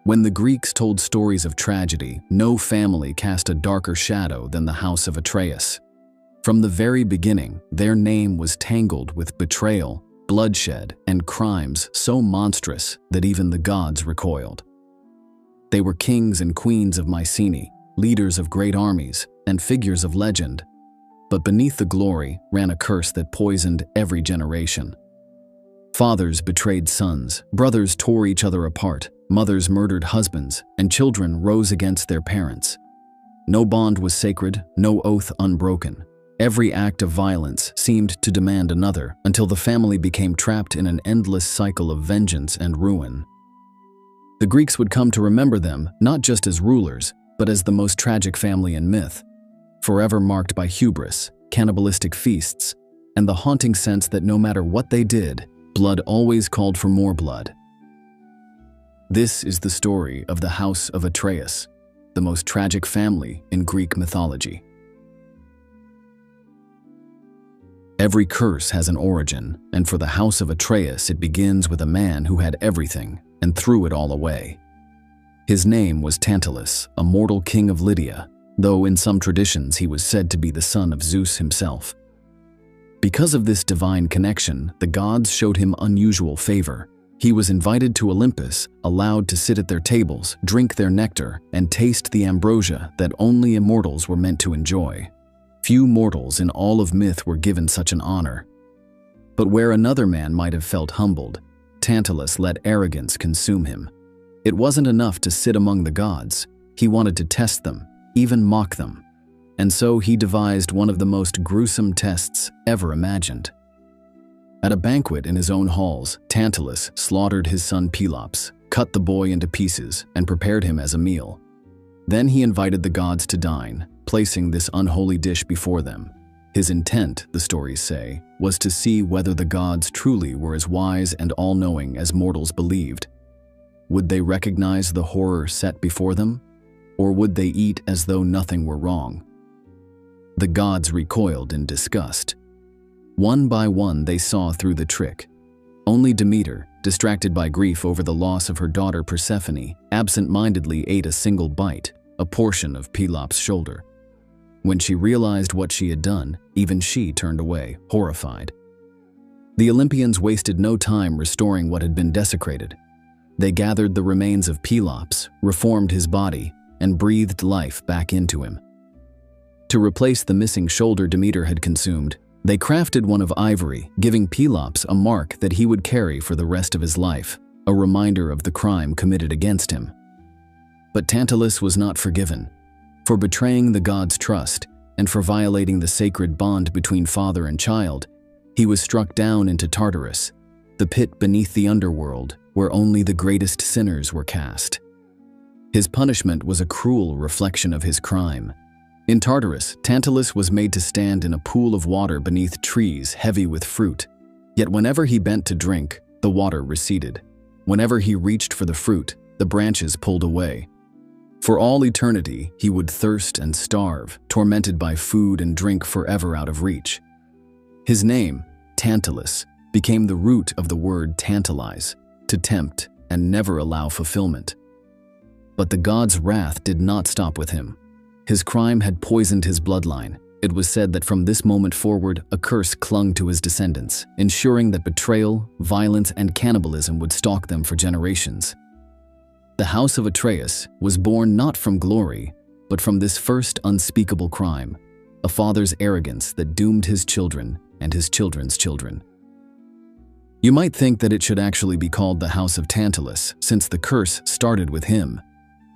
When the Greeks told stories of tragedy, no family cast a darker shadow than the House of Atreus. From the very beginning, their name was tangled with betrayal, bloodshed, and crimes so monstrous that even the gods recoiled. They were kings and queens of Mycenae, leaders of great armies, and figures of legend. But beneath the glory ran a curse that poisoned every generation. Fathers betrayed sons, brothers tore each other apart, mothers murdered husbands, and children rose against their parents. No bond was sacred, no oath unbroken. Every act of violence seemed to demand another, until the family became trapped in an endless cycle of vengeance and ruin. The Greeks would come to remember them not just as rulers, but as the most tragic family in myth, forever marked by hubris, cannibalistic feasts, and the haunting sense that no matter what they did, blood always called for more blood. This is the story of the House of Atreus, the most tragic family in Greek mythology. Every curse has an origin, and for the House of Atreus it begins with a man who had everything and threw it all away. His name was Tantalus, a mortal king of Lydia, though in some traditions he was said to be the son of Zeus himself. Because of this divine connection, the gods showed him unusual favor. He was invited to Olympus, allowed to sit at their tables, drink their nectar, and taste the ambrosia that only immortals were meant to enjoy. Few mortals in all of myth were given such an honor. But where another man might have felt humbled, Tantalus let arrogance consume him. It wasn't enough to sit among the gods. He wanted to test them, even mock them. And so he devised one of the most gruesome tests ever imagined. At a banquet in his own halls, Tantalus slaughtered his son Pelops, cut the boy into pieces, and prepared him as a meal. Then he invited the gods to dine, placing this unholy dish before them. His intent, the stories say, was to see whether the gods truly were as wise and all-knowing as mortals believed. Would they recognize the horror set before them? Or would they eat as though nothing were wrong? The gods recoiled in disgust. One by one they saw through the trick. Only Demeter, distracted by grief over the loss of her daughter Persephone, absent-mindedly ate a single bite, a portion of Pelops' shoulder. When she realized what she had done, even she turned away, horrified. The Olympians wasted no time restoring what had been desecrated. They gathered the remains of Pelops, reformed his body, and breathed life back into him. To replace the missing shoulder Demeter had consumed, they crafted one of ivory, giving Pelops a mark that he would carry for the rest of his life, a reminder of the crime committed against him. But Tantalus was not forgiven. For betraying the gods' trust and for violating the sacred bond between father and child, he was struck down into Tartarus, the pit beneath the underworld where only the greatest sinners were cast. His punishment was a cruel reflection of his crime. In Tartarus, Tantalus was made to stand in a pool of water beneath trees heavy with fruit. Yet whenever he bent to drink, the water receded. Whenever he reached for the fruit, the branches pulled away. For all eternity, he would thirst and starve, tormented by food and drink forever out of reach. His name, Tantalus, became the root of the word tantalize, to tempt and never allow fulfillment. But the gods' wrath did not stop with him. His crime had poisoned his bloodline. It was said that from this moment forward, a curse clung to his descendants, ensuring that betrayal, violence, and cannibalism would stalk them for generations. The House of Atreus was born not from glory, but from this first unspeakable crime, a father's arrogance that doomed his children and his children's children. You might think that it should actually be called the House of Tantalus, since the curse started with him.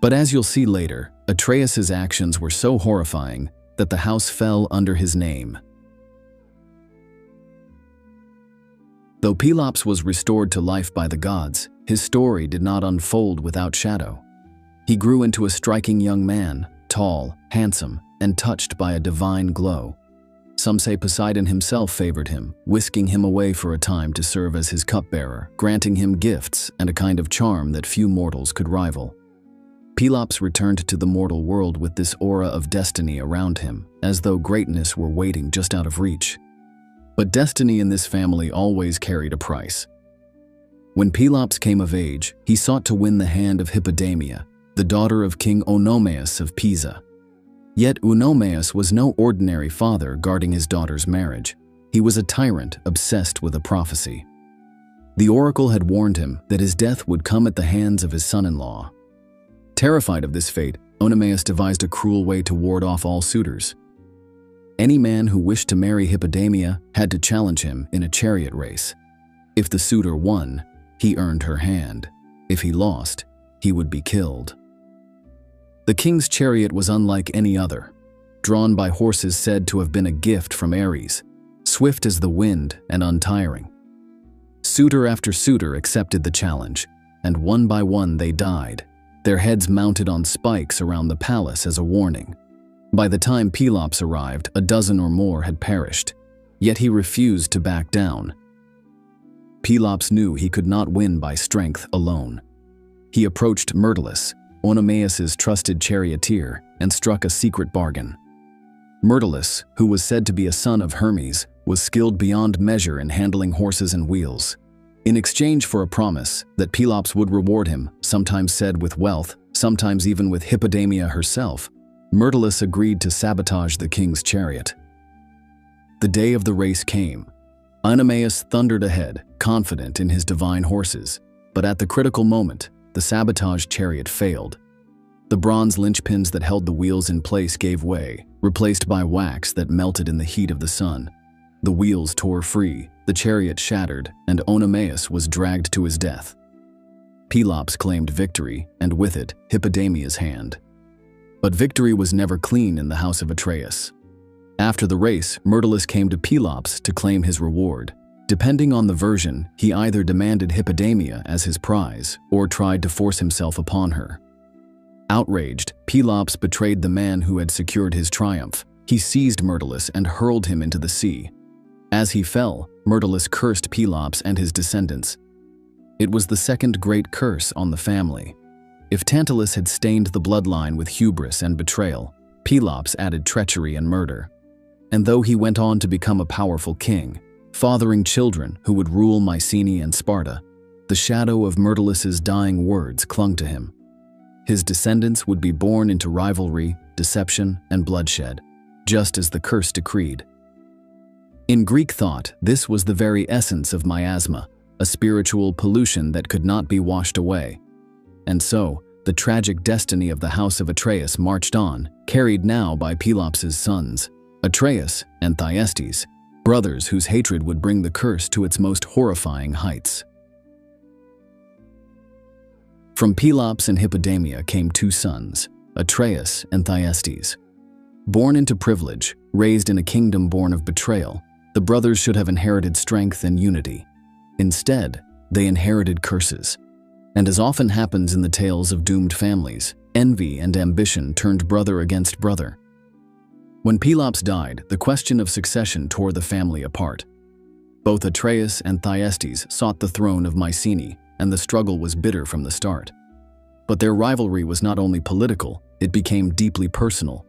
But as you'll see later, Atreus' actions were so horrifying that the house fell under his name. Though Pelops was restored to life by the gods, his story did not unfold without shadow. He grew into a striking young man, tall, handsome, and touched by a divine glow. Some say Poseidon himself favored him, whisking him away for a time to serve as his cupbearer, granting him gifts and a kind of charm that few mortals could rival. Pelops returned to the mortal world with this aura of destiny around him, as though greatness were waiting just out of reach. But destiny in this family always carried a price. When Pelops came of age, he sought to win the hand of Hippodamia, the daughter of King Oenomaus of Pisa. Yet Oenomaus was no ordinary father guarding his daughter's marriage. He was a tyrant obsessed with a prophecy. The oracle had warned him that his death would come at the hands of his son-in-law. Terrified of this fate, Oenomaus devised a cruel way to ward off all suitors. Any man who wished to marry Hippodamia had to challenge him in a chariot race. If the suitor won, he earned her hand. If he lost, he would be killed. The king's chariot was unlike any other, drawn by horses said to have been a gift from Ares, swift as the wind and untiring. Suitor after suitor accepted the challenge, and one by one they died, their heads mounted on spikes around the palace as a warning. By the time Pelops arrived, a dozen or more had perished, yet he refused to back down. Pelops knew he could not win by strength alone. He approached Myrtilus, Oenomaus's trusted charioteer, and struck a secret bargain. Myrtilus, who was said to be a son of Hermes, was skilled beyond measure in handling horses and wheels. In exchange for a promise that Pelops would reward him, sometimes said with wealth, sometimes even with Hippodamia herself, Myrtilus agreed to sabotage the king's chariot. The day of the race came. Oenomaus thundered ahead, confident in his divine horses, but at the critical moment, the sabotaged chariot failed. The bronze linchpins that held the wheels in place gave way, replaced by wax that melted in the heat of the sun. The wheels tore free, the chariot shattered, and Oenomaus was dragged to his death. Pelops claimed victory, and with it, Hippodamia's hand. But victory was never clean in the House of Atreus. After the race, Myrtilus came to Pelops to claim his reward. Depending on the version, he either demanded Hippodamia as his prize or tried to force himself upon her. Outraged, Pelops betrayed the man who had secured his triumph. He seized Myrtilus and hurled him into the sea. As he fell, Myrtilus cursed Pelops and his descendants. It was the second great curse on the family. If Tantalus had stained the bloodline with hubris and betrayal, Pelops added treachery and murder. And though he went on to become a powerful king, fathering children who would rule Mycenae and Sparta, the shadow of Myrtilus's dying words clung to him. His descendants would be born into rivalry, deception, and bloodshed, just as the curse decreed. In Greek thought, this was the very essence of miasma, a spiritual pollution that could not be washed away. And so, the tragic destiny of the House of Atreus marched on, carried now by Pelops's sons, Atreus and Thyestes, brothers whose hatred would bring the curse to its most horrifying heights. From Pelops and Hippodamia came two sons, Atreus and Thyestes. Born into privilege, raised in a kingdom born of betrayal, the brothers should have inherited strength and unity. Instead, they inherited curses. And as often happens in the tales of doomed families, envy and ambition turned brother against brother. When Pelops died, the question of succession tore the family apart. Both Atreus and Thyestes sought the throne of Mycenae, and the struggle was bitter from the start. But their rivalry was not only political, it became deeply personal.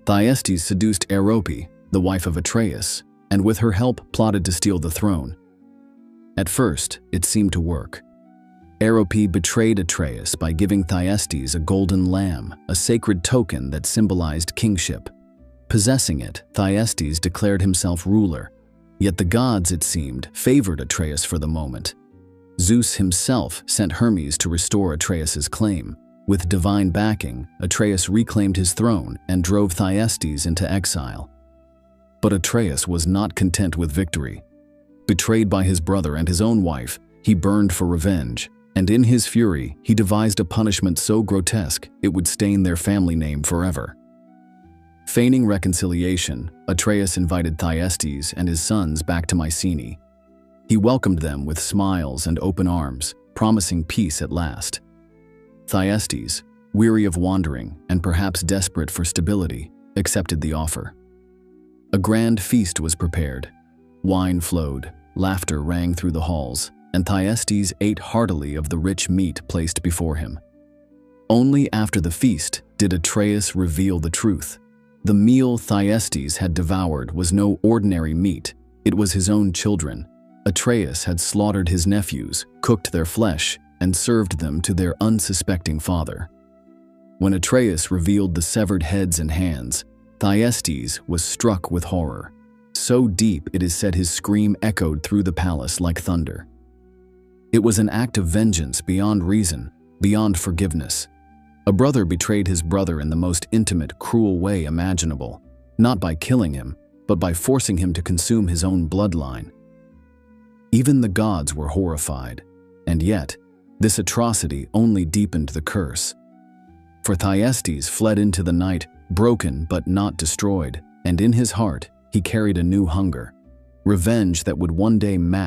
Thyestes seduced Arope, the wife of Atreus, and with her help plotted to steal the throne. At first, it seemed to work. Arope betrayed Atreus by giving Thyestes a golden lamb, a sacred token that symbolized kingship. Possessing it, Thyestes declared himself ruler. Yet the gods, it seemed, favored Atreus for the moment. Zeus himself sent Hermes to restore Atreus's claim. With divine backing, Atreus reclaimed his throne and drove Thyestes into exile. But Atreus was not content with victory. Betrayed by his brother and his own wife, he burned for revenge, and in his fury, he devised a punishment so grotesque it would stain their family name forever. Feigning reconciliation, Atreus invited Thyestes and his sons back to Mycenae. He welcomed them with smiles and open arms, promising peace at last. Thyestes, weary of wandering and perhaps desperate for stability, accepted the offer. A grand feast was prepared. Wine flowed, laughter rang through the halls, and Thyestes ate heartily of the rich meat placed before him. Only after the feast did Atreus reveal the truth. The meal Thyestes had devoured was no ordinary meat, it was his own children, Atreus had slaughtered his nephews, cooked their flesh, and served them to their unsuspecting father. When Atreus revealed the severed heads and hands, Thyestes was struck with horror. So deep it is said his scream echoed through the palace like thunder. It was an act of vengeance beyond reason, beyond forgiveness. A brother betrayed his brother in the most intimate, cruel way imaginable, not by killing him, but by forcing him to consume his own bloodline. Even the gods were horrified, and yet, this atrocity only deepened the curse. For Thyestes fled into the night, broken but not destroyed, and in his heart he carried a new hunger, revenge that would one day match